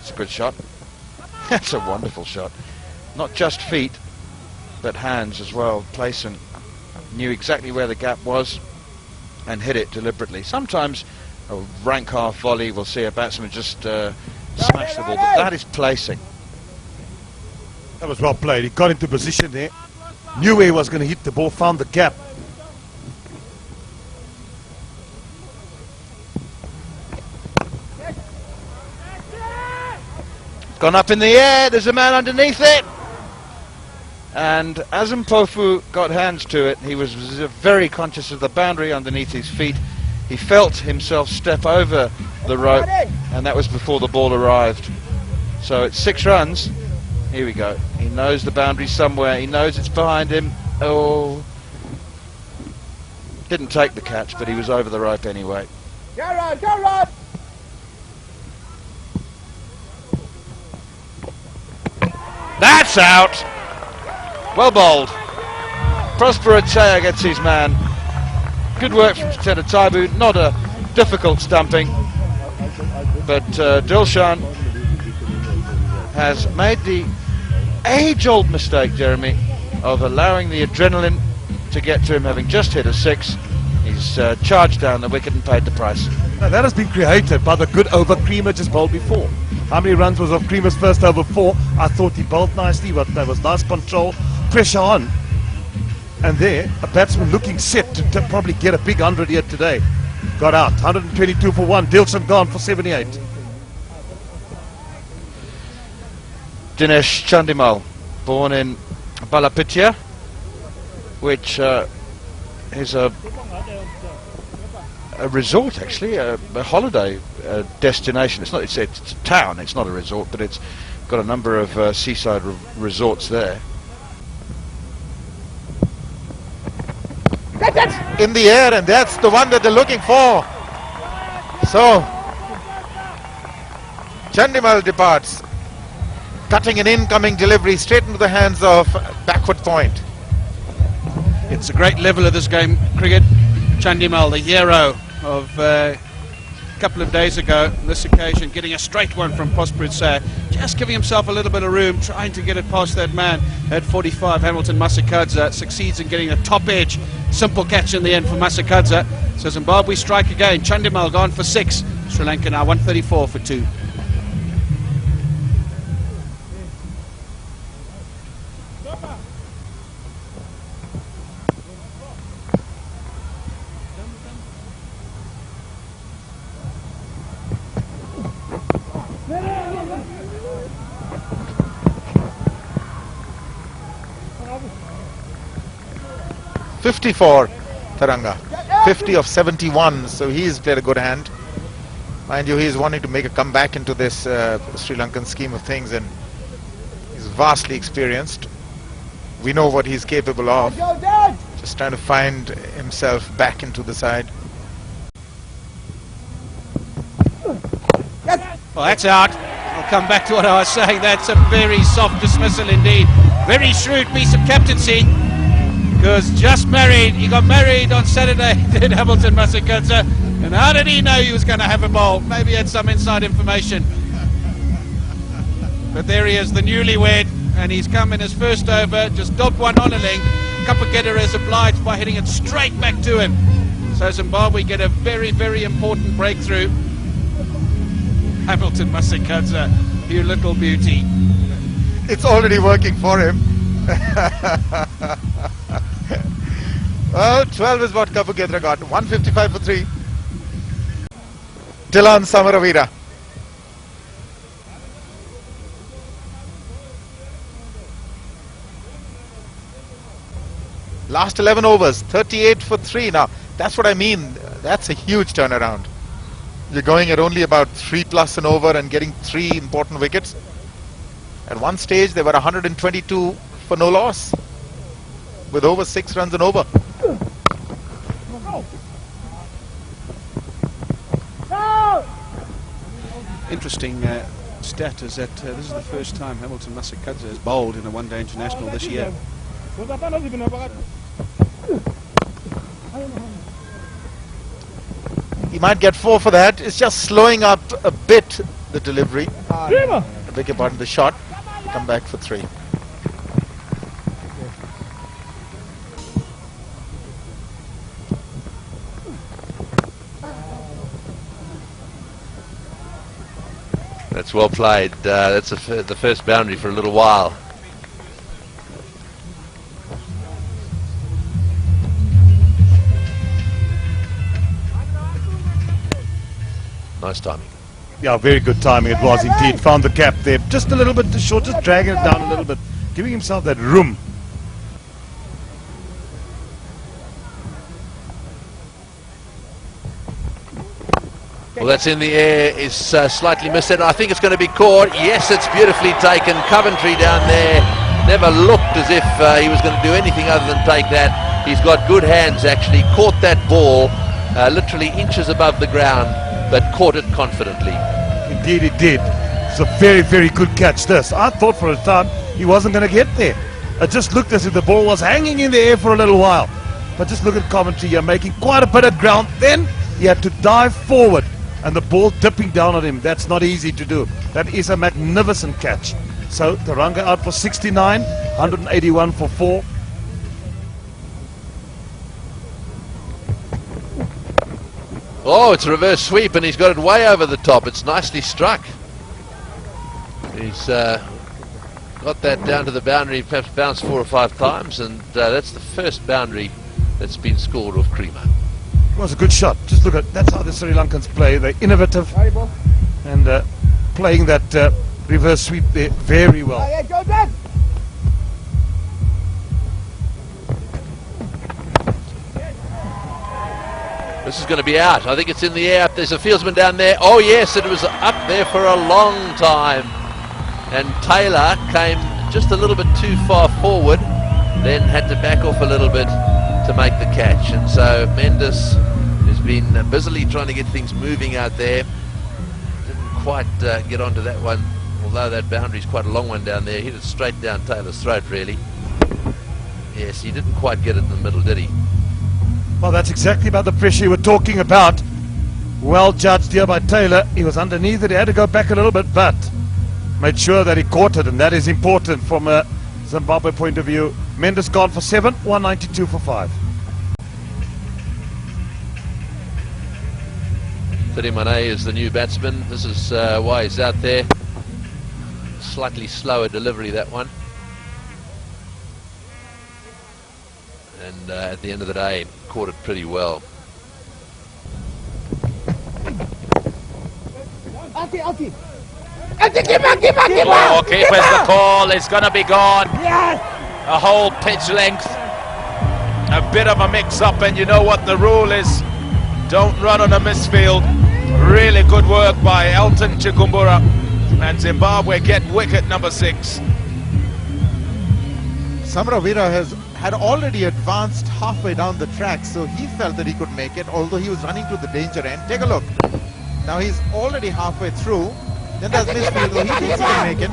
That's a good shot. That's a wonderful shot. Not just feet, but hands as well. Playson knew exactly where the gap was and hit it deliberately. Sometimes a rank half volley will see a batsman just smash the ball, but that is placing. That was well played. He got into position there, knew where he was going to hit the ball, found the gap. Gone up in the air, there's a man underneath it. And as Mpofu got hands to it, he was very conscious of the boundary underneath his feet. He felt himself step over the rope, and that was before the ball arrived. So it's 6 runs. Here we go. He knows the boundary somewhere. He knows it's behind him. Oh. Didn't take the catch, but he was over the rope anyway. Go run! That's out. Well bowled. Prosper Achea gets his man. Good work from Teta Taibu. Not a difficult stumping, but Dilshan has made the age-old mistake, Jeremy, of allowing the adrenaline to get to him, having just hit a 6. He's charged down the wicket and paid the price. Now that has been created by the good over Creamer just bowled before. How many runs was of Creamer's first over 4? I thought he bowled nicely, but there was nice control, pressure on. And there, a batsman looking set to probably get a big 100 here today. Got out, 122 for 1, Dilshan gone for 78. Dinesh Chandimal, born in Balapitiya, which is a resort, actually, a holiday destination. It's a town, it's not a resort, but it's got a number of seaside resorts there. In the air, and that's the one that they're looking for. So Chandimal departs, cutting an incoming delivery straight into the hands of backward point. It's a great level of this game, cricket. Chandimal, the hero of a couple of days ago, on this occasion, getting a straight one from Prosper Achea, just giving himself a little bit of room, trying to get it past that man at 45. Hamilton Masakadza succeeds in getting a top edge. Simple catch in the end for Masakadza. So Zimbabwe strike again. Chandimal gone for 6. Sri Lanka now 134 for 2. For Taranga, 50 of 71, so he's played a good hand. Mind you, he's wanting to make a comeback into this Sri Lankan scheme of things, and he's vastly experienced. We know what he's capable of. Just trying to find himself back into the side. Well, that's out. I'll come back to what I was saying. That's a very soft dismissal indeed. Very shrewd piece of captaincy. Because he got married on Saturday, did Hamilton Masakadza, and how did he know he was going to have a bowl? Maybe he had some inside information. But there he is, the newlywed, and he's come in his first over, just dobbed one on a leg. Kapageta is obliged by hitting it straight back to him. So Zimbabwe get a very, very important breakthrough. Hamilton Masakadza, you little beauty. It's already working for him. Well, 12 is what Kapageta got. 155 for 3. Dylan Samaravira. Last 11 overs, 38 for 3. Now, that's what I mean. That's a huge turnaround. You're going at only about 3+ an over and getting 3 important wickets. At one stage, they were 122 for no loss, with over 6 runs and over. Interesting stat is that this is the first time Hamilton Masakadza has bowled in a one-day international this year. He might get 4 for that. It's just slowing up a bit the delivery. I beg your pardon, the shot. Come back for 3. That's well played. That's the first boundary for a little while. Nice timing. Yeah, very good timing it was indeed. Found the gap there. Just a little bit too short, just dragging it down a little bit. Giving himself that room. Well, that's in the air, is slightly missed it. I think it's going to be caught. Yes, it's beautifully taken. Coventry down there never looked as if he was going to do anything other than take that. He's got good hands, actually. Caught that ball literally inches above the ground, but caught it confidently. Indeed it did. It's a very, very good catch this. I thought for a time he wasn't going to get there. It just looked as if the ball was hanging in the air for a little while. But just look at Coventry here, making quite a bit of ground. Then he had to dive forward and the ball dipping down on him. That's not easy to do. That is a magnificent catch. So Taranga out for 69, 181 for 4. Oh, it's a reverse sweep and he's got it way over the top. It's nicely struck. He's got that down to the boundary, perhaps bounced 4 or 5 times, and that's the first boundary that's been scored off Creamer. It was a good shot. Just look at, that's how the Sri Lankans play. They're innovative and playing that reverse sweep there very well. This is going to be out. I think it's in the air. There's a fieldsman down there. Oh yes, it was up there for a long time. And Taylor came just a little bit too far forward, then had to back off a little bit to make the catch. And so Mendes has been busily trying to get things moving out there. Didn't quite get onto that one, although that boundary is quite a long one down there. Hit it straight down Taylor's throat, really. Yes, he didn't quite get it in the middle, did he? Well, that's exactly about the pressure you were talking about. Well judged here by Taylor. He was underneath it. He had to go back a little bit, but made sure that he caught it, and that is important from a Zimbabwe point of view. Mendes gone for 7, 192 for 5. Mane is the new batsman. This is why he's out there. Slightly slower delivery, that one. And at the end of the day, caught it pretty well. Oh, keeper's the call. It's going to be gone. A whole pitch length. A bit of a mix-up, and you know what the rule is. Don't run on a misfield. Really good work by Elton Chikumbura. And Zimbabwe get wicket number 6. Samaraweera had already advanced halfway down the track, so he felt that he could make it, although he was running to the danger end. Take a look. Now he's already halfway through. Then there's misfield, so he thinks he can make it,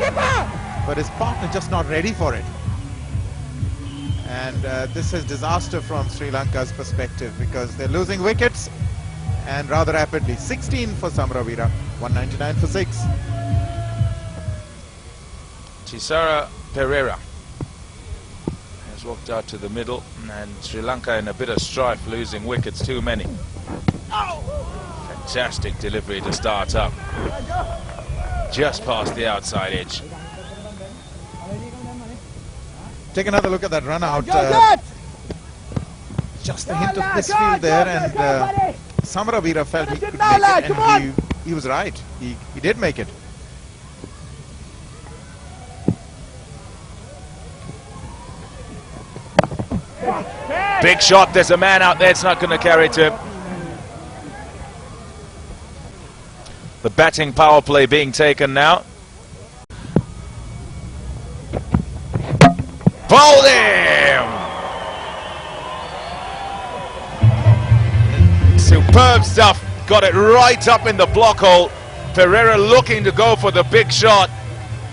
but his partner just not ready for it. And this is disaster from Sri Lanka's perspective, because they're losing wickets, and rather rapidly. 16 for Samaraweera, 199 for 6. Tisara Pereira has walked out to the middle, and Sri Lanka in a bit of strife, losing wickets, too many. Fantastic delivery to start up. Just past the outside edge. Take another look at that run out. Just a hint of misfield there, and Samaraweera felt he could make it, and he was right. He did make it. Big shot. There's a man out there. It's not going to carry to him. The batting power play being taken now. Bowled him! Superb stuff. Got it right up in the block hole. Pereira looking to go for the big shot.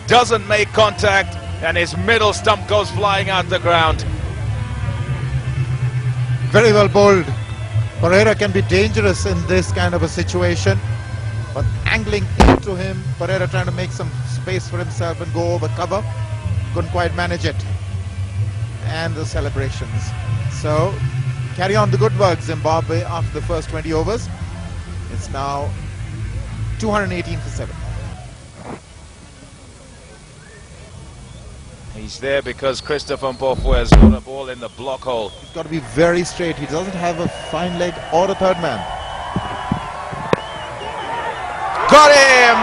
Doesn't make contact, and his middle stump goes flying out the ground. Very well bowled. Pereira can be dangerous in this kind of a situation. but angling into him. Pereira trying to make some space for himself and go over cover. Couldn't quite manage it. And the celebrations. So, carry on the good work, Zimbabwe, after the first 20 overs. It's now 218 for 7. He's there because Christopher Mpofu has got a ball in the block hole. He's got to be very straight. He doesn't have a fine leg or a third man. Got him!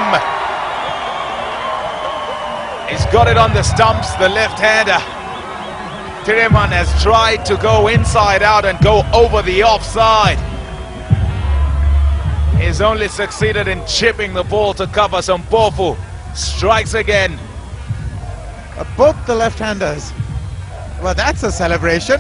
He's got it on the stumps, the left-hander. Tiriman has tried to go inside out and go over the offside. He's only succeeded in chipping the ball to cover. So Mpofu strikes again. Both the left-handers. Well, that's a celebration.